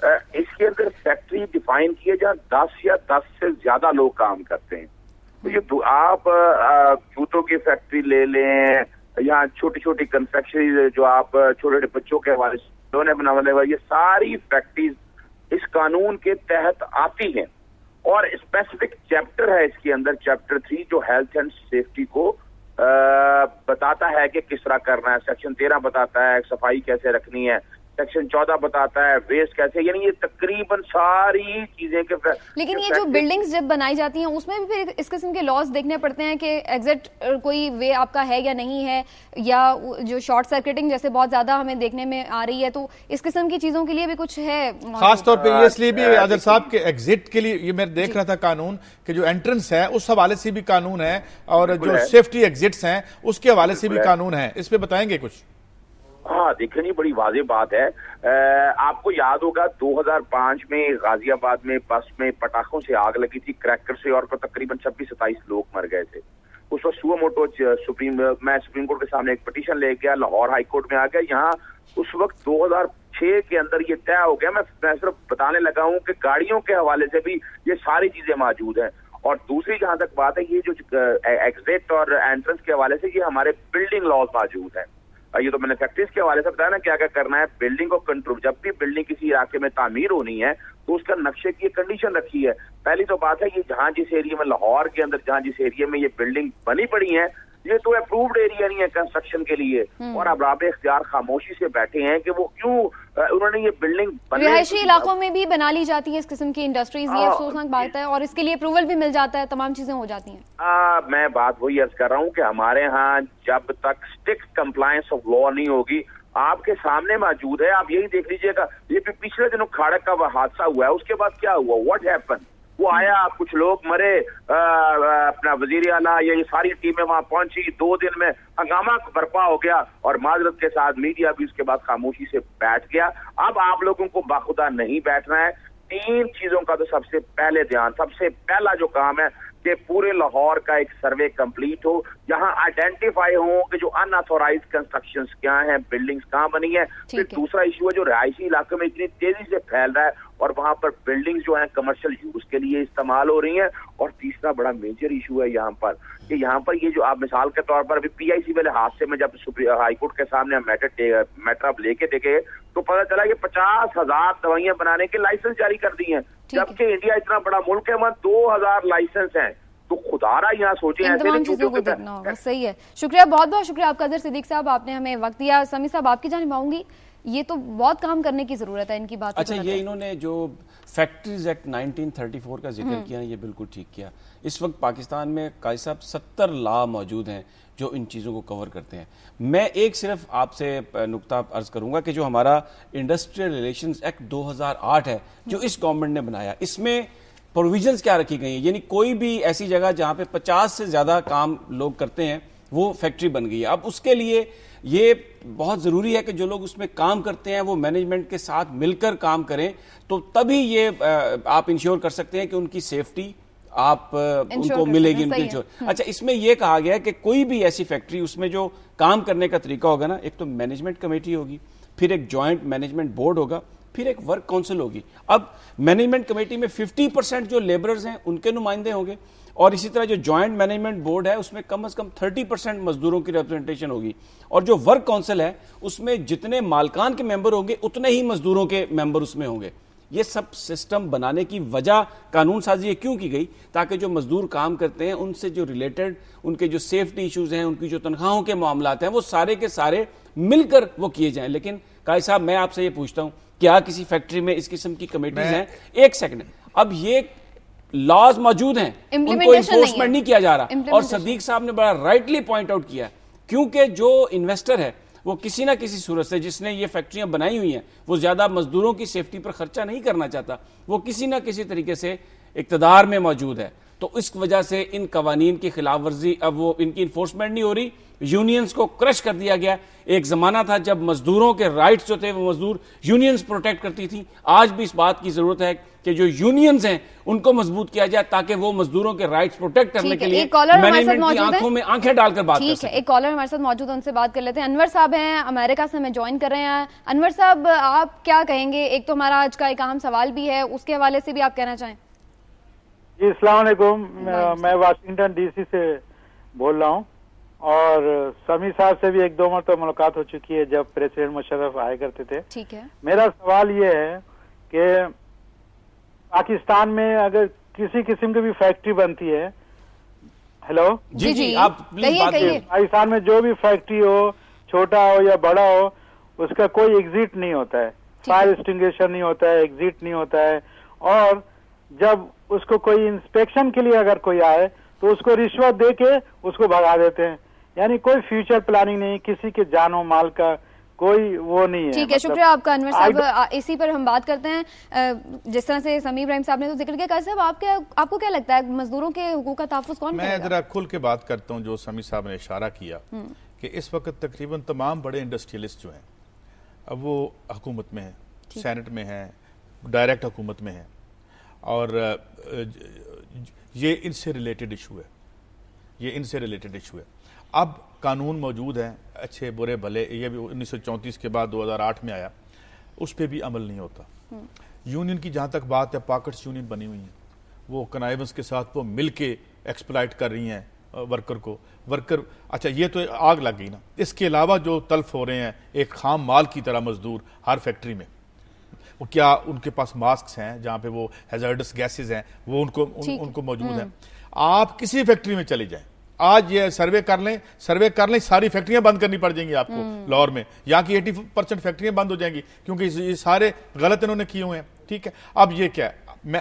اس کے اندر factory define کی ہے جہاں 10 یا 10 سے زیادہ لوگ کام کرتے ہیں. تو آپ جوتوں کی فیکٹری لے لیں, یہاں چھوٹی چھوٹی کنفیکشنری جو آپ چھوٹے چھوٹے بچوں کے حوالے سے بنانے والے, یہ ساری فیکٹریز اس قانون کے تحت آتی ہیں. اور اسپیسیفک چیپٹر ہے اس کے اندر, چیپٹر 3, جو ہیلتھ اینڈ سیفٹی کو بتاتا ہے کہ کس طرح کرنا ہے. سیکشن 13 بتاتا ہے صفائی کیسے رکھنی ہے, سیکشن 14 بتاتا ہے ویسٹ کیسے, یعنی یہ تقریباً ساری چیزیں کے. لیکن یہ جو بلڈنگز جب بنائی جاتی ہیں اس میں بھی پھر اس قسم کے لاز دیکھنے پڑتے ہیں کہ ایگزٹ کوئی وے آپ کا ہے یا نہیں ہے, یا جو شارٹ سرکٹنگ جیسے بہت زیادہ ہمیں دیکھنے میں آ رہی ہے, تو اس قسم کی چیزوں کے لیے بھی کچھ ہے خاص طور پہ. اس لیے بھی عادل صاحب کے ایگزٹ کے لیے یہ میں دیکھ رہا تھا قانون کہ جو انٹرنس ہے اس حوالے سے بھی قانون ہے, اور جو سیفٹی ایگزٹس ہیں اس کے حوالے سے بھی قانون ہے. اس پہ بتائیں گے کچھ؟ ہاں دیکھیں, یہ بڑی واضح بات ہے. آپ کو یاد ہوگا 2005 میں غازی آباد میں بس میں پٹاخوں سے آگ لگی تھی, کریکر سے, اور تقریباً 26-27 لوگ مر گئے تھے. اس وقت سو موٹو میں سپریم کورٹ کے سامنے ایک پٹیشن لے گیا, لاہور ہائی کورٹ میں آ گیا. یہاں اس وقت 2006 کے اندر یہ طے ہو گیا. میں صرف بتانے لگا ہوں کہ گاڑیوں کے حوالے سے بھی یہ ساری چیزیں موجود ہیں. اور دوسری جہاں تک بات ہے, یہ جو ایگزٹ اور انٹرنس کے حوالے سے, یہ ہمارے بلڈنگ لاز موجود ہیں. یہ تو میں نے فیکٹریز کے حوالے سے بتایا نا کیا کیا کرنا ہے. بلڈنگ کو کنٹرول, جب بھی بلڈنگ کسی علاقے میں تعمیر ہونی ہے تو اس کا نقشے کی کنڈیشن رکھی ہے. پہلی تو بات ہے, یہ جہاں جس ایریا میں, لاہور کے اندر جہاں جس ایریا میں یہ بلڈنگ بنی پڑی ہیں, یہ تو اپرووڈ ایریا نہیں ہے کنسٹرکشن کے لیے, اور اب رابع اختیار خاموشی سے بیٹھے ہیں کہ وہ کیوں انہوں نے یہ بلڈنگ رہائشی علاقوں میں بھی بنا لی جاتی ہے اس قسم کی انڈسٹریز. یہ افسوسناک بات ہے, اور اس کے لیے اپروول بھی مل جاتا ہے, تمام چیزیں ہو جاتی ہیں. میں بات وہی عرض کر رہا ہوں کہ ہمارے ہاں جب تک اسٹرکٹ کمپلائنس آف لا نہیں ہوگی, آپ کے سامنے موجود ہے. آپ یہی دیکھ لیجئے گا, یہ پچھلے دنوں کھاڑک کا حادثہ ہوا ہے, اس کے بعد کیا ہوا, واٹ ہیپن, وہ آیا, کچھ لوگ مرے, اپنا وزیر اعلیٰ یا یہ ساری ٹیمیں وہاں پہنچی, 2 دن میں ہنگامہ برپا ہو گیا, اور معذرت کے ساتھ میڈیا بھی اس کے بعد خاموشی سے بیٹھ گیا. اب آپ لوگوں کو باخدا نہیں بیٹھنا ہے. 3 چیزوں کا تو سب سے پہلے دھیان, سب سے پہلا جو کام ہے کہ پورے لاہور کا ایک سروے کمپلیٹ ہو, جہاں آئیڈینٹیفائی ہوں کہ جو ان آتھورائزڈ کنسٹرکشنز کیا ہیں, بلڈنگز کہاں بنی ہیں. پھر دوسرا ایشو ہے جو رہائشی علاقے میں اتنی تیزی سے پھیل رہا ہے, اور وہاں پر بلڈنگز جو ہیں کمرشل یوز کے لیے استعمال ہو رہی ہیں. اور تیسرا بڑا میجر ایشو ہے یہاں پر کہ یہاں پر یہ جو آپ مثال کے طور پر ابھی پی آئی سی والے حادثے میں جب ہائی کورٹ کے سامنے ہم میٹر اب لے کے دیکھے تو پتہ چلا کہ 50,000 دوائیاں بنانے کے لائسنس جاری کر دی ہیں, جبکہ انڈیا اتنا بڑا ملک ہے, وہاں 2,000 لائسنس ہیں. تو خدا رہا یہاں سوچیں ایسے نہیں چیزوں کو دیکھنا ہوگا. صحیح ہے, شکریہ, بہت بہت شکریہ آپ کا اظہر صدیق صاحب, آپ نے ہمیں وقت دیا. سمیع صاحب آپ کی جانب آؤں گی, یہ تو بہت کام کرنے کی ضرورت ہے ان کی بات. اچھا, یہ انہوں نے جو فیکٹریز ایکٹ 1934 کا ذکر کیا, یہ بالکل ٹھیک کیا. اس وقت پاکستان میں قاضی صاحب 70 لا موجود ہیں جو ان چیزوں کو کور کرتے ہیں. میں ایک صرف آپ سے نقطہ عرض کروں گا کہ جو ہمارا انڈسٹریل ریلیشنز ایکٹ 2008 ہے جو اس گورنمنٹ نے بنایا, اس میں پروویژنز کیا رکھی گئی ہیں, یعنی کوئی بھی ایسی جگہ جہاں پہ 50 سے زیادہ کام لوگ کرتے ہیں وہ فیکٹری بن گئی ہے. اب اس کے لیے یہ بہت ضروری ہے کہ جو لوگ اس میں کام کرتے ہیں وہ مینجمنٹ کے ساتھ مل کر کام کریں, تو تبھی یہ آپ انشور کر سکتے ہیں کہ ان کی سیفٹی آپ ان کو ملے گی, ان کی انشور. اچھا, اس میں یہ کہا گیا ہے کہ کوئی بھی ایسی فیکٹری, اس میں جو کام کرنے کا طریقہ ہوگا نا, ایک تو مینجمنٹ کمیٹی ہوگی, پھر ایک جوائنٹ مینجمنٹ بورڈ ہوگا, پھر ایک ورک کونسل ہوگی. اب مینجمنٹ کمیٹی میں 50% جو لیبررز ہیں ان کے نمائندے ہوں گے, اور اسی طرح جو جوائنٹ مینجمنٹ بورڈ ہے اس میں کم از کم 30% مزدوروں کی ریپرزنٹیشن ہوگی, اور جو ورک کونسل ہے اس میں جتنے مالکان کے ممبر ہوں گے اتنے ہی مزدوروں کے ممبر اس میں ہوں گے. یہ سب سسٹم بنانے کی وجہ قانون سازی کیوں کی گئی, تاکہ جو مزدور کام کرتے ہیں ان سے جو ریلیٹڈ ان کے جو سیفٹی ایشوز ہیں, ان کی جو تنخواہوں کے معاملات ہیں, وہ سارے کے سارے مل کر وہ کیے جائیں. لیکن قاضی صاحب میں آپ سے یہ پوچھتا ہوں, کیا کسی فیکٹری میں اس قسم کی کمیٹیز ہیں؟ ایک سیکنڈ, اب یہ لاز موجود ہیں, ان کو انفورسمنٹ نہیں کیا جا رہا. اور صدیق صاحب نے بڑا رائٹلی پوائنٹ آؤٹ کیا, کیونکہ جو انویسٹر ہے وہ کسی نہ کسی صورت سے, جس نے یہ فیکٹریاں بنائی ہوئی ہیں, وہ زیادہ مزدوروں کی سیفٹی پر خرچہ نہیں کرنا چاہتا, وہ کسی نہ کسی طریقے سے اقتدار میں موجود ہے. تو اس وجہ سے ان قوانین کی خلاف ورزی اب وہ ان کی انفورسمنٹ نہیں ہو رہی، یونینز کو کرش کر دیا گیا. ایک زمانہ تھا جب مزدوروں کے رائٹس جو تھے وہ مزدور یونینز پروٹیکٹ کرتی تھی. آج بھی اس بات کی ضرورت ہے کہ جو یونینز ہیں ان کو مضبوط کیا جائے تاکہ وہ مزدوروں کے رائٹس پروٹیکٹ کرنے کے لیے مینجمنٹ کی آنکھوں میں آنکھیں ڈال کر بات کر سکیں. ایک کالر ہمارے ساتھ موجود ہے، ان سے بات کر لیتے ہیں. انور صاحب ہیں، امریکہ سے ہمیں جوائن کر رہے ہیں. انور صاحب آپ کیا کہیں گے؟ ایک تو ہمارا آج کا ایک اہم سوال بھی ہے، اس کے حوالے سے بھی آپ کہنا چاہیں. جی السلام علیکم، میں واشنگٹن ڈی سی سے بول رہا ہوں اور سمی صاحب سے بھی 1-2 مرتبہ ملاقات ہو چکی ہے جب پریزیڈنٹ مشرف آئے کرتے تھے. ٹھیک ہے، میرا سوال یہ ہے کہ پاکستان میں اگر کسی قسم کی بھی فیکٹری بنتی ہے، ہیلو جی آپ پلیز بات کریں. پاکستان میں جو بھی فیکٹری ہو، چھوٹا ہو یا بڑا ہو، اس کا کوئی ایگزٹ نہیں ہوتا ہے، فائر ایکسٹنگوشر نہیں ہوتا ہے، ایگزٹ نہیں ہوتا ہے. اور جب اس کو کوئی انسپیکشن کے لیے اگر کوئی آئے تو اس کو رشوت دے کے اس کو بھگا دیتے ہیں. یعنی کوئی فیوچر پلاننگ نہیں، کسی کے جان و مال کا کوئی وہ نہیں ہے. ٹھیک ہے، شکریہ آپ کا انور صاحب. اسی پر ہم بات کرتے ہیں جس طرح سے سمیع ابراہیم صاحب نے تو ذکر کیا. قاضی صاحب آپ کو کیا لگتا ہے مزدوروں کے حقوق کا تحفظ کون کرے گا؟ میں ذرا کھل کے بات کرتا ہوں. جو سمیع صاحب نے اشارہ کیا کہ اس وقت تقریباً تمام بڑے انڈسٹریلسٹ جو ہیں اب وہ حکومت میں ہیں، سینٹ میں ہیں، ڈائریکٹ حکومت میں ہیں، اور یہ ان سے ریلیٹڈ ایشو ہے. اب قانون موجود ہیں، اچھے برے بھلے، یہ بھی 1934 کے بعد 2008 میں آیا، اس پہ بھی عمل نہیں ہوتا. یونین کی جہاں تک بات ہے، پاکٹس یونین بنی ہوئی ہیں، وہ کنائیونس کے ساتھ وہ مل کے ایکسپلائٹ کر رہی ہیں ورکر. اچھا یہ تو آگ لگ گئی نا، اس کے علاوہ جو تلف ہو رہے ہیں ایک خام مال کی طرح مزدور ہر فیکٹری میں، وہ کیا ان کے پاس ماسکس ہیں جہاں پہ وہ ہیزارڈس گیسز ہیں وہ ان کو موجود ہیں. آپ کسی فیکٹری میں چلے جائیں، آج یہ سروے کر لیں ساری فیکٹریاں بند کرنی پڑ جائیں گی آپ کو. لاہور میں یہاں کی 80% فیکٹریاں بند ہو جائیں گی کیونکہ یہ سارے غلط انہوں نے کیے ہوئے ہیں. ٹھیک ہے، اب یہ کیا ہے،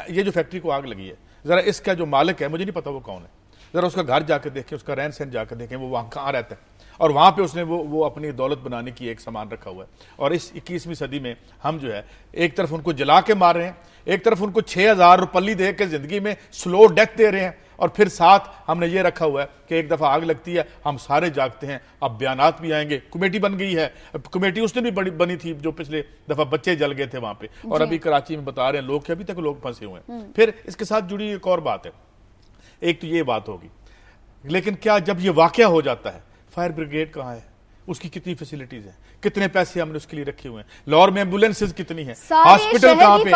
یہ جو فیکٹری کو آگ لگی ہے، ذرا اس کا جو مالک ہے مجھے نہیں پتا وہ کون ہے، ذرا اس کا گھر جا کے دیکھیں، اس کا رہن سہن جا کے دیکھیں، وہ وہاں کہاں رہتا ہے اور وہاں پہ اس نے وہ اپنی دولت بنانے کی ایک سامان رکھا ہوا ہے. اور اس 21ویں صدی میں ہم جو ہے ایک طرف ان کو جلا کے مار رہے ہیں، ایک طرف ان کو 6000 روپلی دے کے زندگی میں سلو ڈیتھ دے رہے ہیں، اور پھر ساتھ ہم نے یہ رکھا ہوا ہے کہ ایک دفعہ آگ لگتی ہے ہم سارے جاگتے ہیں. اب بیانات بھی آئیں گے، کمیٹی بن گئی ہے، کمیٹی اس نے بھی بنی تھی جو پچھلے دفعہ بچے جل گئے تھے وہاں پہ، اور ابھی کراچی میں بتا رہے ہیں لوگ کہ ابھی تک لوگ پھنسے ہوئے ہیں. پھر اس کے ساتھ جڑی ایک اور بات ہے، ایک تو یہ بات ہوگی، لیکن کیا جب یہ واقعہ ہو جاتا ہے فائر بریگیڈ کہاں ہے، اس کی کتنی فیسلٹیز ہیں، کتنے پیسے ہم نے اس کے لیے رکھے ہوئے ہیں، لاہور میں ایمبولینسز کتنی ہیں، ہاسپٹل کہاں پہ.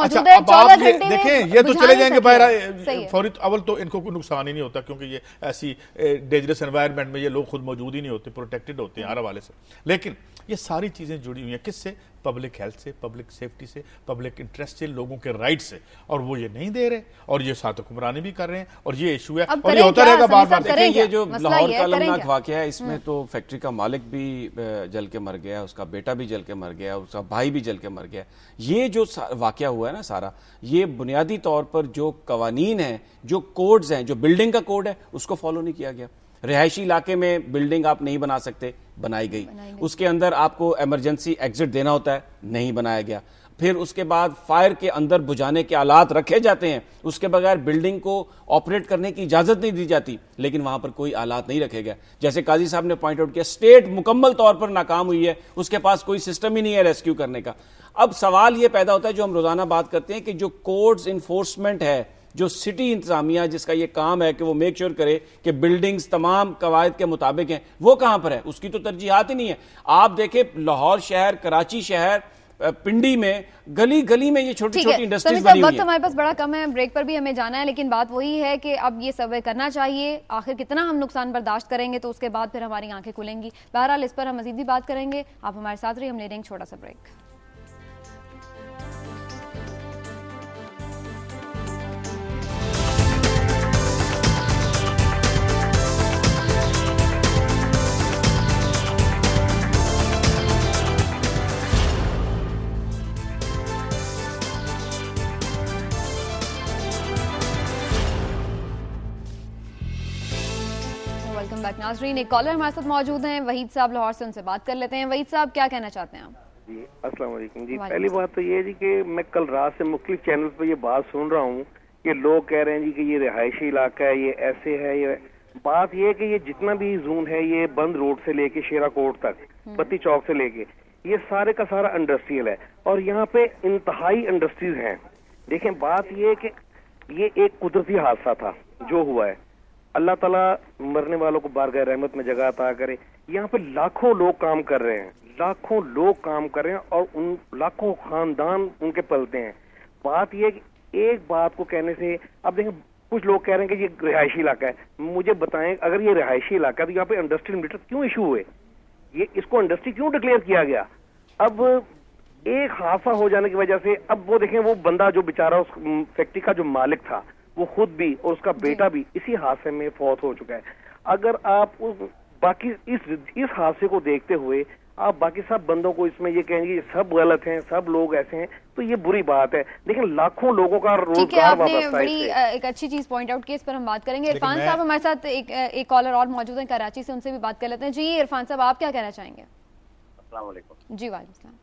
اچھا اب آپ دیکھیں یہ تو چلے جائیں گے باہر فوری، اول تو ان کو کوئی نقصان ہی نہیں ہوتا کیونکہ یہ ایسی ڈینجرس انوائرمنٹ میں یہ لوگ خود موجود ہی نہیں ہوتے، پروٹیکٹڈ ہوتے ہیں ہر حوالے سے. لیکن یہ ساری چیزیں جڑی ہوئی ہیں کس سے؟ پبلک ہیلتھ سے، پبلک سیفٹی سے، پبلک انٹرسٹ سے، لوگوں کے رائٹ سے، اور وہ یہ نہیں دے رہے اور یہ ساتھ حکمرانی بھی کر رہے ہیں اور یہ ایشو ہے اور یہ ہوتا رہے گا بار بار. دیکھیں یہ جو لاہور کا المناک واقعہ ہے اس میں تو فیکٹری کا مالک بھی جل کے مر گیا، اس کا بیٹا بھی جل کے مر گیا، اس کا بھائی بھی جل کے مر گیا. یہ جو واقعہ ہوا ہے نا سارا، یہ بنیادی طور پر جو قوانین ہیں، جو کوڈز ہیں، جو بلڈنگ کا کوڈ ہے اس کو فالو نہیں کیا گیا. رہائشی علاقے میں بلڈنگ آپ نہیں بنا سکتے، بنائی گئی. اس کے اندر آپ کو ایمرجنسی ایگزٹ دینا ہوتا ہے، نہیں بنایا گیا. پھر اس کے بعد فائر کے اندر بجھانے کے آلات رکھے جاتے ہیں، اس کے بغیر بلڈنگ کو آپریٹ کرنے کی اجازت نہیں دی جاتی، لیکن وہاں پر کوئی آلات نہیں رکھے گئے. جیسے قاضی صاحب نے پوائنٹ آؤٹ کیا، اسٹیٹ مکمل طور پر ناکام ہوئی ہے، اس کے پاس کوئی سسٹم ہی نہیں ہے ریسکیو کرنے کا. اب سوال یہ پیدا ہوتا ہے جو ہم روزانہ بات کرتے ہیں کہ جو کوڈز انفورسمنٹ ہے، جو سٹی انتظامیہ جس کا یہ کام ہے کہ وہ میک شور کرے کہ بلڈنگز تمام قواعد کے مطابق ہیں، وہ کہاں پر ہے؟ اس کی تو ترجیحات ہی نہیں ہے. آپ دیکھیں لاہور شہر، کراچی شہر، پنڈی میں گلی گلی میں یہ چھوٹی چھوٹی انڈسٹریز بنی ہوئی ہیں. وقت ہمارے پاس بڑا کم ہے، بریک پر بھی ہمیں جانا ہے، لیکن بات وہی ہے کہ اب یہ سروے کرنا چاہیے، آخر کتنا ہم نقصان برداشت کریں گے تو اس کے بعد پھر ہماری آنکھیں کھلیں گی. بہرحال اس پر ہم مزید بھی بات کریں گے. آپ ہمارے ساتھ رہیے، ہم لے رہے ہیں چھوٹا سا بریک. ویلکم بیک ناظرین. ایک کالر ہمارے ساتھ موجود ہیں وحید صاحب لاہور سے، ان سے بات کر لیتے ہیں. وحید صاحب کیا کہنا چاہتے ہیں آپ؟ جی السلام علیکم. جی پہلی بات تو یہ ہے جی کہ میں کل رات سے مختلف چینل پہ یہ بات سن رہا ہوں کہ لوگ کہہ رہے ہیں جی کہ یہ رہائشی علاقہ ہے, یہ ایسے ہے. یہ بات یہ ہے کہ یہ جتنا بھی زون ہے, یہ بند روڈ سے لے کے شیرا کوٹ تک, بتی چوک سے لے کے, یہ سارے کا سارا انڈسٹریل ہے, اور یہاں پہ انتہائی انڈسٹریز ہیں. دیکھیں بات یہ ہے کہ یہ ایک قدرتی حادثہ تھا جو ہوا ہے. اللہ تعالیٰ مرنے والوں کو بارگاہ رحمت میں جگہ عطا کرے. یہاں پہ لاکھوں لوگ کام کر رہے ہیں, لاکھوں لوگ کام کر رہے ہیں, اور ان لاکھوں خاندان ان کے پلتے ہیں. بات یہ ہے کہ ایک بات کو کہنے سے, اب دیکھیں کچھ لوگ کہہ رہے ہیں کہ یہ رہائشی علاقہ ہے. مجھے بتائیں اگر یہ رہائشی علاقہ ہے تو یہاں پہ انڈسٹریل میٹر کیوں ایشو ہوئے, یہ اس کو انڈسٹری کیوں ڈکلیئر کیا گیا؟ اب ایک حادثہ ہو جانے کی وجہ سے, اب وہ دیکھیں وہ بندہ جو بیچارہ اس فیکٹری کا جو مالک تھا وہ خود بھی اور اس کا بیٹا بھی اسی حادثے میں فوت ہو چکا ہے. اگر آپ باقی اس حادثے کو دیکھتے ہوئے آپ باقی سب بندوں کو اس میں یہ کہیں گے یہ سب غلط ہیں, سب لوگ ایسے ہیں, تو یہ بری بات ہے. لیکن لاکھوں لوگوں کا روزگار وابستہ ہے. بڑی ایک اچھی چیز پوائنٹ آؤٹ کی, اس پر ہم بات کریں گے. عرفان صاحب ہمارے ساتھ ایک کالر اور موجود ہیں کراچی سے, ان سے بھی بات کر لیتے ہیں. جی عرفان صاحب, آپ کیا کہنا چاہیں گے؟ السلام علیکم. جی وعلیکم السلام.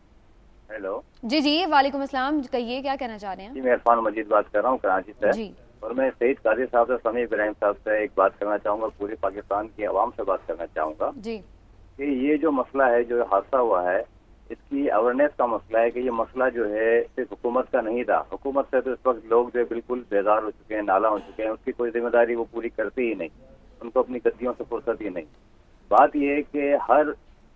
ہیلو. جی وعلیکم السلام, کہیے کیا کہنا چاہ رہے ہیں؟ جی میں عرفان مجید بات کر رہا ہوں کراچی سے. جی. اور میں سعید قاضی صاحب سے, سمیع ابراہیم صاحب سے ایک بات کرنا چاہوں گا, پورے پاکستان کی عوام سے بات کرنا چاہوں گا. جی. کہ یہ جو مسئلہ ہے, جو حادثہ ہوا ہے, اس کی اویئرنیس کا مسئلہ ہے. کہ یہ مسئلہ جو ہے صرف حکومت کا نہیں تھا. حکومت سے تو اس وقت لوگ جو بالکل بیزار ہو چکے ہیں, نالا ہو چکے ہیں. اس کی کوئی ذمہ داری وہ پوری کرتے ہی نہیں, ان کو اپنی گدیوں سے فرصت ہی نہیں. بات یہ ہے کہ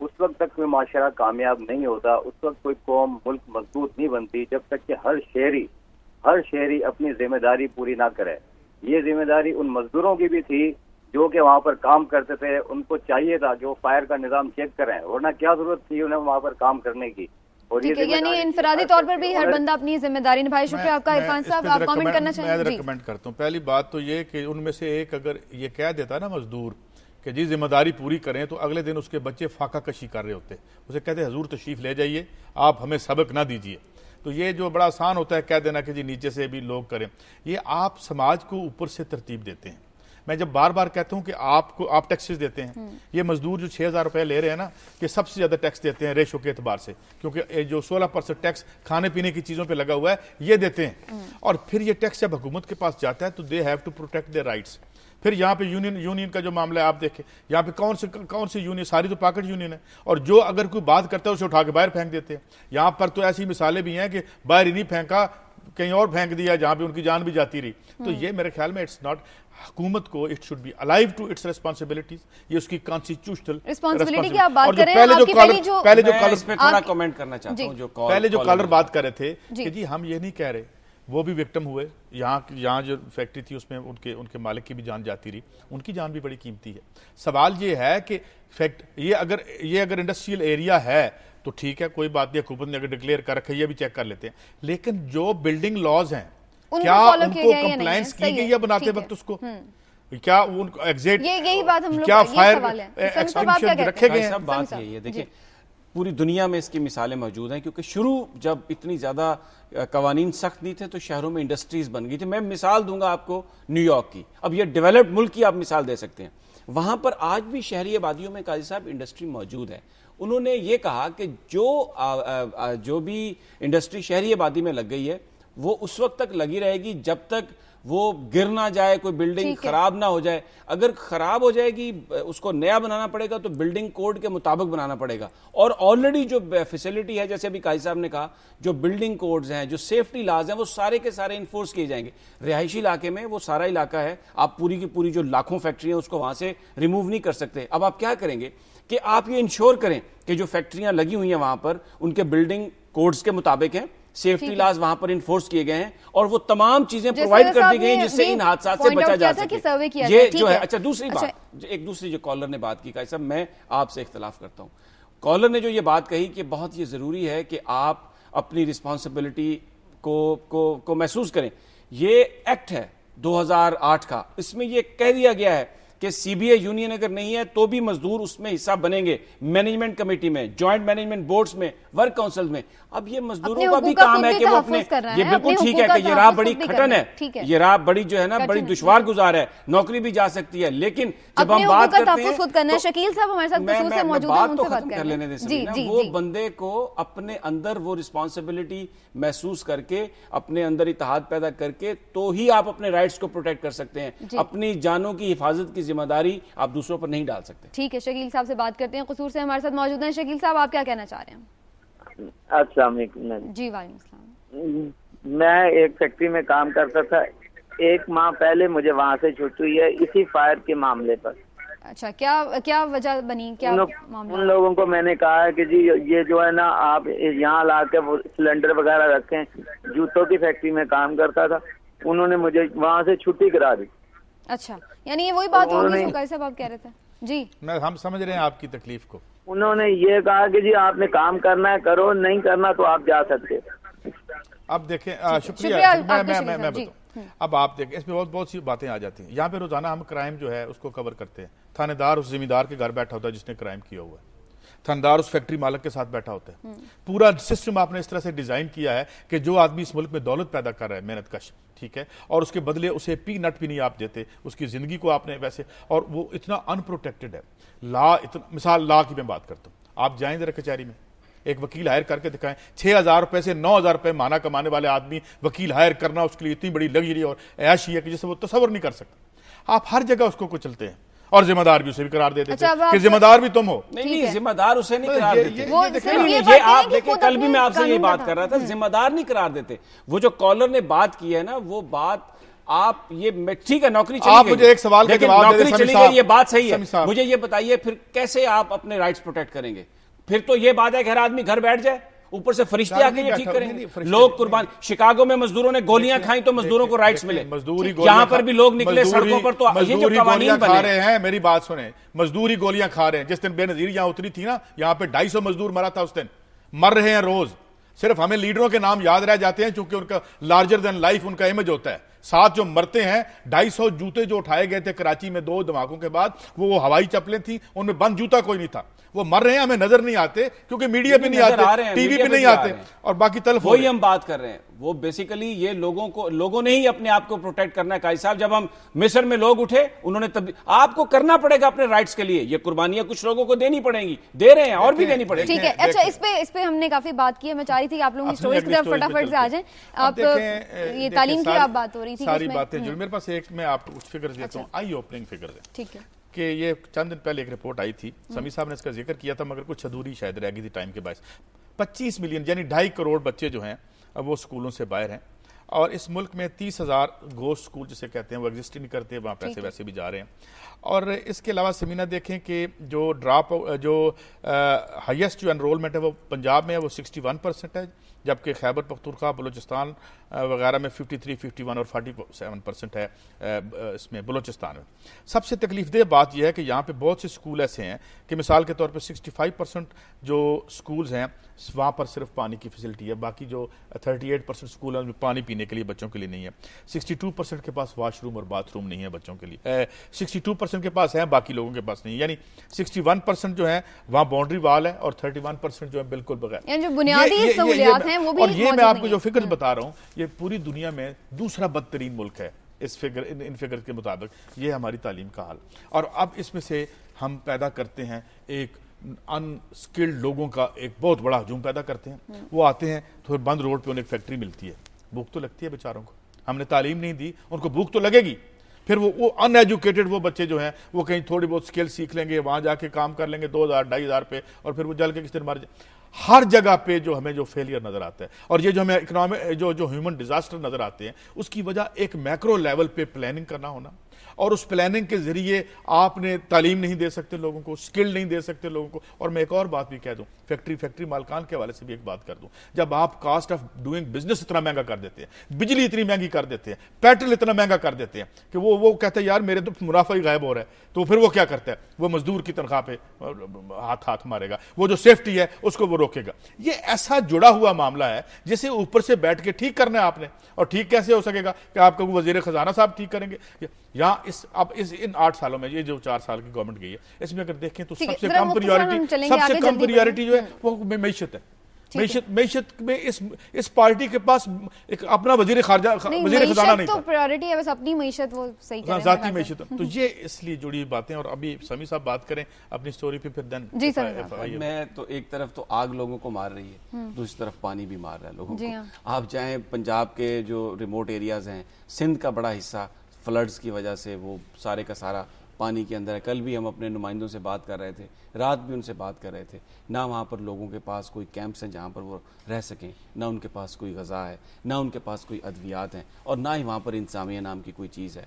اس وقت تک کوئی معاشرہ کامیاب نہیں ہوتا, اس وقت کوئی قوم ملک مضبوط نہیں بنتی, جب تک کہ ہر شہری اپنی ذمہ داری پوری نہ کرے. یہ ذمہ داری ان مزدوروں کی بھی تھی جو کہ وہاں پر کام کرتے تھے. ان کو چاہیے تھا کہ وہ فائر کا نظام چیک کریں, ورنہ کیا ضرورت تھی انہیں وہاں پر کام کرنے کی. اور یہ یعنی انفرادی طور پر بھی ہر بندہ اپنی ذمہ داری نبھائے. شکریہ آپ کا عرفان صاحب, آپ کامنٹ کرنا چاہیں؟ میں ریکمینڈ کرتا ہوں. پہلی بات تو یہ کہ ان میں سے ایک اگر یہ کہہ دیتا نا مزدور کہ جی ذمہ داری پوری کریں, تو اگلے دن اس کے بچے فاقہ کشی کر رہے ہوتے, اسے کہتے حضور تشریف لے جائیے, آپ ہمیں سبق نہ دیجیے. تو یہ جو بڑا آسان ہوتا ہے کہہ دینا کہ جی نیچے سے بھی لوگ کریں, یہ آپ سماج کو اوپر سے ترتیب دیتے ہیں. میں جب بار بار کہتا ہوں کہ آپ ٹیکسز دیتے ہیں, یہ مزدور جو 6,000 روپے لے رہے ہیں نا, کہ سب سے زیادہ ٹیکس دیتے ہیں ریشو کے اعتبار سے, کیونکہ جو 16% ٹیکس کھانے پینے کی چیزوں پہ لگا ہوا ہے یہ دیتے ہیں. اور پھر یہ ٹیکس جب حکومت کے پاس جاتا ہے تو they have to protect their rights. پھر یہاں پہ یونین کا جو معاملہ ہے آپ دیکھیں, یہاں پہ کون سی یونین, ساری تو پاکٹ یونین ہے, اور جو اگر کوئی بات کرتا ہے اسے اٹھا کے باہر پھینک دیتے ہیں. یہاں پر تو ایسی مثالیں بھی ہیں کہ باہر ہی نہیں پھینکا, کہیں اور پھینک دیا جہاں پہ ان کی جان بھی جاتی رہی. تو یہ میرے خیال میں اٹس ناٹ, حکومت کو it should be alive to its responsibilities, یہ اس کی کانسٹیٹیوشنل ریسپانسبلٹی کی آپ بات کر رہے ہیں. پہلے جو کالر پہ تھوڑا کمنٹ کرنا چاہتا ہوں, پہلے جو کالر بات کر رہے تھے کہ جی ہم یہ نہیں کہہ رہے, وہ بھی وکٹم ہوئے. یہاں جو فیکٹری تھی اس میں ان کے مالک کی بھی جان جاتی رہی, ان کی جان بھی بڑی قیمتی ہے. سوال یہ ہے کہ یہ اگر انڈسٹریل ایریا ہے تو ٹھیک ہے, کوئی بات نہیں, حکومت نے اگر ڈکلیئر کر رکھا ہے یہ بھی چیک کر لیتے ہیں. لیکن جو بلڈنگ لاز ہیں کیا ان کو کمپلائنس کی گئی ہے بناتے وقت, اس کو کیا ان کو ایگزیکٹ یہی بات ہم لوگ, کیا فائر ایکسٹنگشن رکھے گئے ہیں؟ بات یہی ہے. دیکھیں پوری دنیا میں اس کی مثالیں موجود ہیں, کیونکہ شروع جب اتنی زیادہ قوانین سخت نہیں تھے تو شہروں میں انڈسٹریز بن گئی تھی. میں مثال دوں گا آپ کو نیو یارک کی, اب یہ ڈیولپڈ ملک کی آپ مثال دے سکتے ہیں. وہاں پر آج بھی شہری آبادیوں میں قاضی صاحب انڈسٹری موجود ہے. انہوں نے یہ کہا کہ جو بھی انڈسٹری شہری آبادی میں لگ گئی ہے وہ اس وقت تک لگی رہے گی جب تک وہ گر نہ جائے, کوئی بلڈنگ خراب نہ ہو جائے. اگر خراب ہو جائے گی اس کو نیا بنانا پڑے گا تو بلڈنگ کوڈ کے مطابق بنانا پڑے گا. اور آلریڈی جو فیسلٹی ہے, جیسے ابھی قاضی صاحب نے کہا, جو بلڈنگ کوڈز ہیں, جو سیفٹی لاز ہیں, وہ سارے کے سارے انفورس کیے جائیں گے. رہائشی علاقے میں وہ سارا علاقہ ہے, آپ پوری کی پوری جو لاکھوں فیکٹری ہیں اس کو وہاں سے ریموو نہیں کر سکتے. اب آپ کیا کریں گے کہ آپ یہ انشور کریں کہ جو فیکٹریاں لگی ہوئی ہیں وہاں پر ان کے بلڈنگ کوڈز کے مطابق ہیں, سیفٹی لاز وہاں پر انفورس کیے گئے ہیں, اور وہ تمام چیزیں پرووائڈ کر دی گئی ہیں جس سے ان حادثات سے بچا جا سکے. یہ جو ہے, اچھا دوسری بات, ایک دوسری جو کالر نے بات کی, قاضی صاحب میں آپ سے اختلاف کرتا ہوں. کالر نے جو یہ بات کہی کہ بہت یہ ضروری ہے کہ آپ اپنی رسپانسبلٹی کو محسوس کریں. یہ ایکٹ ہے 2008 کا, اس میں یہ کہہ دیا گیا ہے کہ سی بی اے یونین اگر نہیں ہے تو بھی مزدور اس میں حصہ بنیں گے، مینجمنٹ کمیٹی میں، جوائنٹ مینجمنٹ بورڈز میں، ورک کاؤنسل میں. اب یہ مزدوروں کا بھی کام ہے کہ وہ اپنے، یہ بالکل ٹھیک ہے کہ یہ راہ بڑی کھٹن ہے، یہ راہ بڑی جو ہے نا بڑی دشوار گزار ہے، نوکری بھی جا سکتی ہے، لیکن جب ہم بات کرتے ہیں خود کرنا ہے. شکیل صاحب ہمارے ساتھ خصوص سے موجود ہیں، ان سے بات کر لینے دیں. وہ بندے کو اپنے اندر وہ رسپانسبلٹی محسوس کر کے، اپنے اندر اتحاد پیدا کر کے تو ہی آپ اپنے رائٹس کو پروٹیکٹ کر سکتے ہیں. اپنی جانوں کی حفاظت کی ذمہ داری آپ دوسروں پر نہیں ڈال سکتے. ٹھیک ہے، شکیل صاحب سے بات کرتے ہیں. قصور سے ہمارے ساتھ موجود ہیں. شکیل صاحب آپ کیا کہنا چاہ رہے ہیں؟ السلام علیکم. جی وعلیکم السلام. میں ایک فیکٹری میں کام کرتا تھا، 1 ماہ پہلے مجھے وہاں سے چھٹی ہوئی ہے اسی فائر کے معاملے پر. اچھا، کیا وجہ بنی؟ کیا ان لوگوں کو میں نے کہا ہے کہ جی یہ جو ہے نا آپ یہاں لا کے وہ سلنڈر وغیرہ رکھیں. جوتوں کی فیکٹری میں کام کرتا تھا، انہوں نے مجھے وہاں سے چھٹی کرا دی. اچھا، یعنی یہ وہی بات ہوگی جو صاحب آپ کہہ رہے تھے. جی ہم سمجھ رہے ہیں آپ کی تکلیف کو. انہوں نے یہ کہا کہ جی آپ نے کام کرنا ہے کرو، نہیں کرنا تو آپ جا سکتے. اب دیکھیں، شکریہ. میں بتاؤں. اب آپ دیکھیں اس میں بہت سی باتیں آ جاتی ہیں. یہاں پہ روزانہ ہم کرائم جو ہے اس کو کور کرتے ہیں. تھانے دار اس ذمہ دار کے گھر بیٹھا ہوتا ہے جس نے کرائم کیا ہوا ہے. تھانے دار اس فیکٹری مالک کے ساتھ بیٹھا ہوتا ہے. پورا سسٹم آپ نے اس طرح سے ڈیزائن کیا ہے کہ جو آدمی اس ملک میں دولت پیدا کر رہا ہے محنت کش، ٹھیک ہے، اور اس کے بدلے اسے پی نٹ بھی نہیں آپ دیتے، اس کی زندگی کو آپ نے ویسے، اور وہ اتنا ان پروٹیکٹڈ ہے. مثال لا کی میں بات کرتا ہوں. آپ جائیں ذرا کچہری میں، ایک وکیل ہائر کر کے دکھائیں. 6,000 روپے سے 9,000 روپے ماہانہ کمانے والے آدمی وکیل ہائر کرنا اس کے لیے اتنی بڑی لگژری اور عیاشی ہے کہ جسے وہ تصور نہیں کر سکتا. آپ ہر جگہ اس کو چلتے ہیں اور ذمہ دار بھی اسے بھی قرار دیتے تھے کہ ذمہ دار بھی تم ہو. نہیں، ذمہ دار اسے نہیں قرار دیتے. یہ آپ دیکھیں، کل بھی میں آپ سے یہ بات کر رہا تھا، ذمہ دار نہیں قرار دیتے. وہ جو کالر نے بات کی ہے نا، وہ بات آپ یہ ٹھیک ہے، نوکری چلی گئی، آپ مجھے ایک سوال کا جواب دے دیں. نوکری چلی گئی، یہ بات صحیح ہے. مجھے یہ بتائیے پھر کیسے آپ اپنے رائٹس پروٹیکٹ کریں گے؟ پھر تو یہ بات ہے کہ ہر آدمی گھر بیٹھ جائے، اوپر سے فرشتے آ کے یہ ٹھیک کریں گے. لوگ قربان، شکاگو میں مزدوروں نے گولیاں کھائیں تو مزدوروں کو رائٹس ملے. یہاں پر بھی لوگ نکلے سڑکوں پر تو یہ جو قوانین کھا رہے ہیں. میری بات سنیں، مزدوری گولیاں کھا رہے ہیں. جس دن بے نظیر یہاں اتری تھی نا، یہاں پہ 250 مزدور مرا تھا. اس دن مر رہے ہیں روز. صرف ہمیں لیڈروں کے نام یاد رہ جاتے ہیں چونکہ ان کا لارجر دین لائف ان کا امیج ہوتا ہے. ساتھ جو مرتے ہیں، 250 جوتے جو اٹھائے گئے تھے کراچی میں 2 دھماکوں کے بعد، وہ ہوائی چپلیں تھیں، ان میں بند جوتا کوئی نہیں تھا. وہ مر رہے ہیں، ہمیں نظر نہیں آتے کیونکہ میڈیا پہ نہیں آتے، ٹی وی پہ نہیں آتے، اور باقی تلف وہی ہم بات کر رہے ہیں. وہ بیسیکلی یہ لوگوں نے ہی اپنے آپ کو پروٹیکٹ کرنا ہے. قاضی صاحب، جب ہم مصر میں لوگ اٹھے، انہوں نے آپ کو کرنا پڑے گا اپنے رائٹس کے لیے. یہ قربانیاں کچھ لوگوں کو دینی پڑیں گی، دے رہے ہیں اور بھی دینی پڑے گی. ٹھیک ہے. اچھا، اس پہ ہم نے کافی بات کی ہے. میں چاہ رہی تھی کہ آپ لوگوں کی سٹوریز کی طرف فٹافٹ سے آ جائیں. آپ یہ تعلیم کی آپ بات ہو رہی تھی، ساری باتیں جو میرے پاس ایک میں آپ کو کچھ فگرز دیتا ہوں، آئی اوپننگ فگرز ہیں. ٹھیک ہے کہ یہ چند دن پہلے ایک رپورٹ آئی تھی، سمیع صاحب نے اس کا ذکر کیا تھا مگر کچھ ادھوری شاید رہ گئی تھی ٹائم کے باعث. 25 ملین یعنی 2.5 کروڑ بچے جو ہیں اب وہ سکولوں سے باہر ہیں، اور اس ملک میں 30,000 گوشت سکول جسے کہتے ہیں وہ ایگزسٹ نہیں کرتے، وہاں پیسے ویسے بھی جا رہے ہیں. اور اس کے علاوہ سمینہ دیکھیں کہ جو ہائیسٹ جو انرولمنٹ ہے وہ پنجاب میں ہے، وہ 61% ہے، جبکہ خیبر پختونخوا، بلوچستان وغیرہ میں 53, 51 اور 47% ہے اس میں بلوچستان میں. سب سے تکلیف دہ بات یہ ہے کہ یہاں پہ بہت سے سکول ایسے ہیں کہ مثال کے طور پہ 65% جو سکولز ہیں وہاں پر صرف پانی کی فیسلٹی ہے، باقی جو 38% سکول ہیں پانی پینے کے لیے بچوں کے لیے نہیں ہے. 62% کے پاس واش روم اور باتھ روم نہیں ہے بچوں کے لیے. 62% کے پاس ہیں، باقی لوگوں کے پاس نہیں. یعنی 61% جو ہیں وہاں باؤنڈری وال ہے اور 31% جو ہے بالکل بغیر. یعنی جو بنیادی سہولیات ہیں وہ بھی. اور یہ میں آپ کو جو فگرز بتا رہا ہوں، یہ پوری دنیا میں دوسرا بدترین ملک ہے ان فگر کے مطابق. یہ ہماری تعلیم کا حال. اور اب اس میں سے ہم پیدا کرتے ہیں ایک ان سکلڈ لوگوں کا ایک بہت بڑا ہجوم پیدا کرتے ہیں. وہ آتے ہیں تو پھر بند روڈ پہ انہیں ایک فیکٹری ملتی ہے، بھوک تو لگتی ہے بیچاروں کو. ہم نے تعلیم نہیں دی، ان کو بھوک تو لگے گی. پھر وہ ان ایجوکیٹڈ وہ بچے جو ہیں وہ کہیں تھوڑی بہت سکل سیکھ لیں گے، وہاں جا کے کام کر لیں گے 2,000 2,500 پہ، اور پھر وہ جل کے کس دن مر جائے. ہر جگہ پہ جو ہمیں جو فیلئر نظر آتا ہے اور یہ جو ہمیں اکنامک جو ہیومن ڈیزاسٹر نظر آتے ہیں، اس کی وجہ ایک میکرو لیول پہ پلاننگ کرنا ہونا. اور اس پلاننگ کے ذریعے آپ نے تعلیم نہیں دے سکتے لوگوں کو، سکل نہیں دے سکتے لوگوں کو. اور میں ایک اور بات بھی کہہ دوں، فیکٹری مالکان کے حوالے سے بھی ایک بات کر دوں. جب آپ کاسٹ آف ڈوئنگ بزنس اتنا مہنگا کر دیتے ہیں، بجلی اتنی مہنگی کر دیتے ہیں، پیٹرول اتنا مہنگا کر دیتے ہیں کہ وہ کہتے ہیں یار میرے تو منافع ہی غائب ہو رہا ہے، تو پھر وہ کیا کرتا ہے؟ وہ مزدور کی تنخواہ پہ ہاتھ مارے گا، وہ جو سیفٹی ہے اس کو وہ روکے گا. یہ ایسا جڑا ہوا معاملہ ہے جسے اوپر سے بیٹھ کے ٹھیک کرنا ہے آپ نے. اور ٹھیک کیسے ہو سکے گا کہ آپ کا وزیر خزانہ صاحب ٹھیک کریں گے؟ یہاں ان 8 سالوں میں یہ جو 4 سال کی گورنمنٹ گئی ہے اس میں اگر دیکھیں تو سب سے کم پریورٹی جو ہے وہ معیشت ہے. معیشت میں اس پارٹی کے پاس ایک اپنا وزیر خارجہ وزیر خزانہ نہیں تو پریورٹی ہے بس اپنی معیشت وہ صحیح کریں ذاتی معیشت. تو یہ اس لیے جڑی باتیں. اور ابھی سمیع صاحب بات کریں اپنی سٹوری پہ پھر دن. جی سر. میں تو ایک طرف تو آگ لوگوں کو مار رہی ہے, دوسری طرف پانی بھی مار رہا ہے لوگوں کو. آپ چاہیں پنجاب کے جو ریموٹ ایریاز ہیں, سندھ کا بڑا حصہ فلڈز کی وجہ سے وہ سارے کا سارا پانی کے اندر ہے. کل بھی ہم اپنے نمائندوں سے بات کر رہے تھے, رات بھی ان سے بات کر رہے تھے. نہ وہاں پر لوگوں کے پاس کوئی کیمپس ہیں جہاں پر وہ رہ سکیں, نہ ان کے پاس کوئی غذا ہے, نہ ان کے پاس کوئی ادویات ہیں, اور نہ ہی وہاں پر انتظامیہ نام کی کوئی چیز ہے.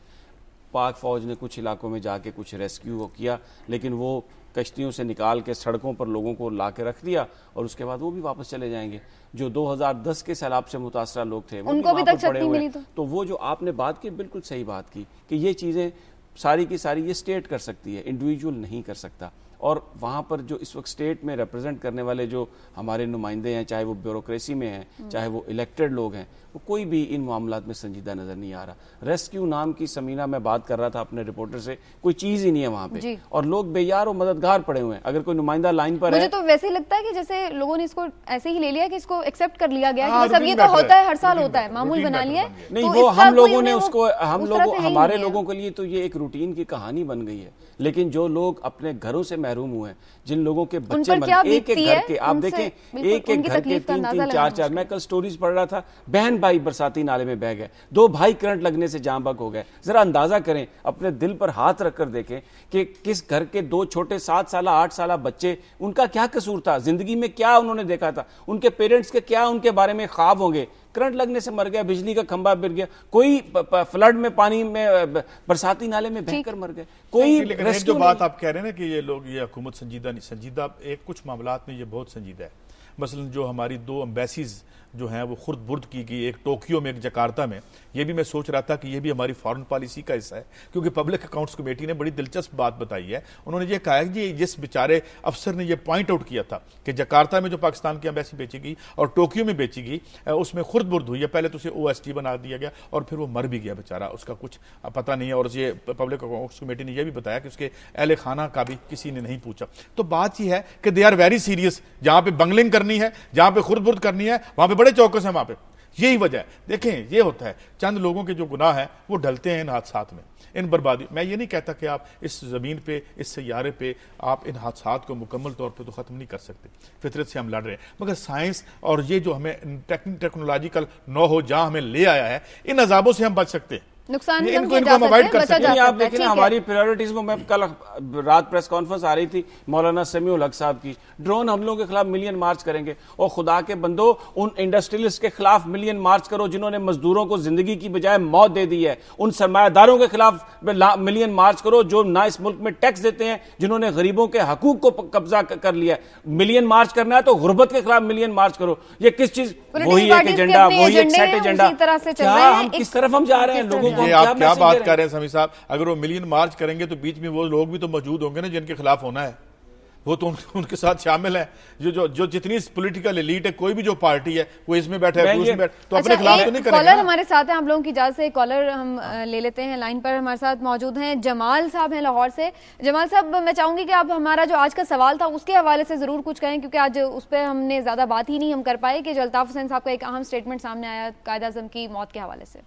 پاک فوج نے کچھ علاقوں میں جا کے کچھ ریسکیو کیا, لیکن وہ کشتیوں سے نکال کے سڑکوں پر لوگوں کو لا کے رکھ دیا, اور اس کے بعد وہ بھی واپس چلے جائیں گے. جو 2010 کے سیلاب سے متاثرہ لوگ تھے وہ بھی وہاں پر پڑے ہوئے. تو وہ جو آپ نے بات کی بالکل صحیح بات کی کہ یہ چیزیں ساری کی ساری یہ اسٹیٹ کر سکتی ہے, انڈیویجول نہیں کر سکتا. اور وہاں پر جو اس وقت اسٹیٹ میں ریپرزینٹ کرنے والے جو ہمارے نمائندے ہیں, چاہے وہ بیوروکریسی میں ہیں, چاہے وہ الیکٹڈ لوگ ہیں, وہ کوئی بھی ان معاملات میں سنجیدہ نظر نہیں آ رہا. ریسکیو نام کی سمینہ میں بات کر رہا تھا اپنے رپورٹر سے, کوئی چیز ہی نہیں ہے وہاں پہ, اور لوگ بے یار و مددگار پڑے ہوئے ہیں. اگر کوئی نمائندہ لائن پر ہے, مجھے تو ویسے ہی لگتا ہے کہ جیسے لوگوں نے اس کو ایسے ہی لے لیا کہ اس کو ایکسیپٹ کر لیا گیا کہ سب یہ تو ہوتا ہے, ہر سال ہوتا ہے, معمول بنا لیا ہے. نہیں, وہ ہم لوگوں نے اس کو, ہمارے لوگوں کے لیے تو یہ ایک روٹین کی کہانی بن گئی ہے. لیکن جو لوگ اپنے گھروں سے محروم ہوئے ہیں, جن لوگوں کے بچے ایک ایک گھر کے, آپ دیکھیں ایک ایک گھر کے 3-3 4-4, میں کل سٹوریز پڑھ رہا تھا, بہن بھائی برساتی نالے میں بہ گئے, 2 بھائی کرنٹ لگنے سے جاں بحق ہو گئے. ذرا اندازہ کریں, اپنے دل پر ہاتھ رکھ کر دیکھیں کہ کس گھر کے 2 چھوٹے 7 سالہ 8 سالہ بچے, ان کا کیا قصور تھا, زندگی میں کیا انہوں نے دیکھا تھا, ان کے پیرنٹس کے کیا ان کے بارے میں خواب ہوں گے. کرنٹ لگنے سے مر گیا, بجلی کا کھمبا گر گیا, کوئی فلڈ میں پانی میں برساتی نالے میں بہہ کر مر گئے, کوئی جو بات آپ کہہ رہے ہیں نا کہ یہ لوگ, یہ حکومت سنجیدہ نہیں. سنجیدہ ایک کچھ معاملات میں یہ بہت سنجیدہ ہے. مثلا جو ہماری 2 ایمبیسیز جو ہیں وہ خرد برد کی گئی, ایک ٹوکیو میں ایک جکارتا میں. یہ بھی میں سوچ رہا تھا کہ یہ بھی ہماری فارن پالیسی کا حصہ ہے, کیونکہ پبلک اکاؤنٹس کمیٹی نے بڑی دلچسپ بات بتائی ہے. انہوں نے یہ کہا ہے کہ جس بیچارے افسر نے یہ پوائنٹ آؤٹ کیا تھا کہ جکارتا میں جو پاکستان کی ایمبیسی بیچی گئی اور ٹوکیو میں بیچی گئی, اس میں خرد برد ہوئی ہے. پہلے تو اسے OST بنا دیا گیا اور پھر وہ مر بھی گیا بیچارہ, اس کا کچھ پتہ نہیں ہے. اور یہ پبلک اکاؤنٹس کمیٹی نے یہ بھی بتایا کہ اس کے اہل خانہ کا بھی کسی نے نہیں پوچھا. تو بات یہ ہے کہ دے آر ویری سیریس. جہاں پہ بنگلنگ کرنی ہے, جہاں پہ خرد برد کرنی ہے, وہاں پہ بڑے چوکس ہیں. وہاں پہ یہی وجہ ہے. دیکھیں یہ ہوتا ہے, چند لوگوں کے جو گناہ ہیں وہ ڈھلتے ہیں ان حادثات میں, ان بربادی. میں یہ نہیں کہتا کہ آپ اس زمین پہ, اس سیارے پہ آپ ان حادثات کو مکمل طور پہ تو ختم نہیں کر سکتے. فطرت سے ہم لڑ رہے ہیں, مگر سائنس اور یہ جو ہمیں ٹیکنالوجیکل نو ہو جہاں ہمیں لے آیا ہے, ان عذابوں سے ہم بچ سکتے ہیں. نقصان ان کو ہم اوائڈ کر سکتے ہیں. آپ دیکھیں ہماری پریورٹیز میں کل رات پریس کانفرنس آ رہی تھی مولانا سمیع الحق صاحب کی, ڈرون حملوں کے خلاف ملین مارچ کریں گے. اور خدا کے بندو, ان انڈسٹریلسٹ کے خلاف ملین مارچ کرو جنہوں نے مزدوروں کو زندگی کی بجائے موت دے دی ہے. ان سرمایہ داروں کے خلاف ملین مارچ کرو جو نہ اس ملک میں ٹیکس دیتے ہیں, جنہوں نے غریبوں کے حقوق کو قبضہ کر لیا ہے. ملین مارچ کرنا ہے تو غربت کے خلاف ملین مارچ کرو. یہ کس چیز, وہی ایک ایجنڈا, وہی ایک سیٹ ایجنڈا. کیا ہم کس طرف ہم جا رہے ہیں, لوگوں کو آپ کیا بات کر رہے ہیں سمیع صاحب؟ اگر وہ ملین مارچ کریں گے تو بیچ میں وہ لوگ بھی تو موجود ہوں گے نا جن کے خلاف ہونا ہے, وہ تو ان کے ساتھ شامل ہیں. جو جتنی پولیٹیکل ایلیٹ ہے, کوئی بھی جو پارٹی ہے وہ اس میں بیٹھا ہے, اس میں بیٹھا, تو اپنے خلاف تو نہیں کریں گے. کالر ہمارے ساتھ ہیں, آپ لوگوں کی اجازت سے کالر ہم لے لیتے ہیں. لائن پر ہمارے ساتھ موجود ہیں جمال صاحب ہیں لاہور سے. جمال صاحب, میں چاہوں گی کہ آپ ہمارا جو آج کا سوال تھا اس کے حوالے سے ضرور کچھ کہیں, کیونکہ آج اس پہ ہم نے زیادہ بات ہی نہیں ہم کر پائے کہ الطاف حسین صاحب کا ایک اہم سٹیٹمنٹ سامنے آیا قائد اعظم کی موت کے حوالے سے.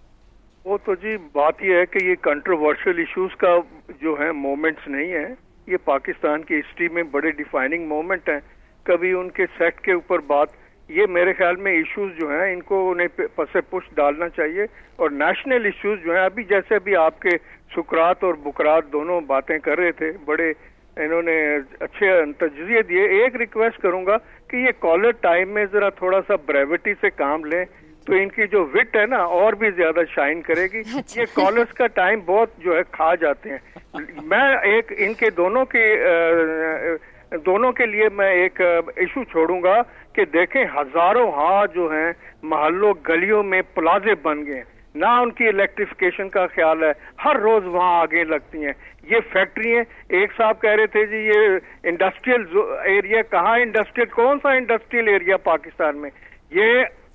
وہ تو جی بات یہ ہے کہ یہ کنٹروورشل ایشوز کا جو ہے مومنٹس نہیں ہیں, یہ پاکستان کی ہسٹری میں بڑے ڈیفائننگ مومنٹ ہیں. کبھی ان کے سیٹ کے اوپر بات, یہ میرے خیال میں ایشوز جو ہیں ان کو انہیں پس پش ڈالنا چاہیے. اور نیشنل ایشوز جو ہیں, ابھی جیسے ابھی آپ کے سکرات اور بکرات دونوں باتیں کر رہے تھے, بڑے انہوں نے اچھے تجزیے دیے. ایک ریکویسٹ کروں گا کہ یہ کالر ٹائم میں ذرا تھوڑا سا بریوٹی سے کام لیں, تو ان کی جو وٹ ہے نا اور بھی زیادہ شائن کرے گی. یہ کالرز کا ٹائم بہت جو ہے کھا جاتے ہیں. میں ایک ان کے دونوں کے لیے میں ایک ایشو چھوڑوں گا کہ دیکھیں ہزاروں ہاں جو ہیں محلوں گلیوں میں پلازے بن گئے, نہ ان کی الیکٹریفیکیشن کا خیال ہے, ہر روز وہاں آگے لگتی ہیں. یہ فیکٹری ہیں, ایک صاحب کہہ رہے تھے جی یہ انڈسٹریل ایریا, کہاں انڈسٹریل, کون سا انڈسٹریل ایریا پاکستان میں؟ یہ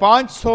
500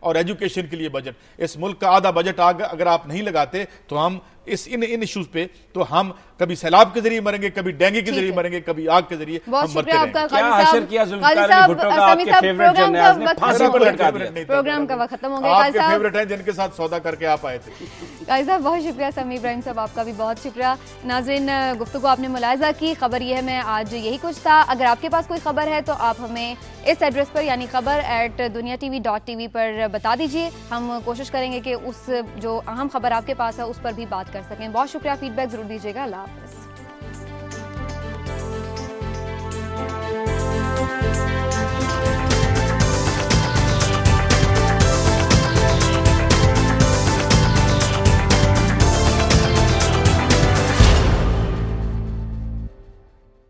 اور ایجوکیشن کے لیے بجٹ. اس ملک کا آدھا بجٹ اگر آپ نہیں لگاتے تو ہم ان ایشوز پہ تو ہم کبھی سیلاب کے ذریعے مریں گے, کبھی ڈینگی کے ذریعے مریں گے, کبھی آگ کے ذریعے ہم مرتے رہیں گے. کیا حشر کیا ذوالفقار علی بھٹو کا آپ کے فیورٹ جرنیل نے پھانسی پر لٹکا دیا. پروگرام کا وقت ختم ہو گیا. آپ کے فیورٹ ہیں جن کے ساتھ سودا کر کے آپ آئے تھے. قاضی صاحب بہت شکریہ. سمیع ابراہیم صاحب آپ کا بھی بہت شکریہ. ناظرین گفتگو آپ نے ملاحظہ کی. خبر یہ ہے میں آج یہی کچھ تھا. اگر آپ کے پاس کوئی خبر ہے تو آپ ہمیں اس ایڈریس پر یعنی khabar@duniatv.tv پر بتا دیجیے. ہم کوشش کریں گے کہ اس جو اہم خبر آپ کے پاس ہے اس پر بھی بات کر سکیں. بہت شکریہ. فیڈ بیک ضرور دیجیے گا. اللہ حافظ.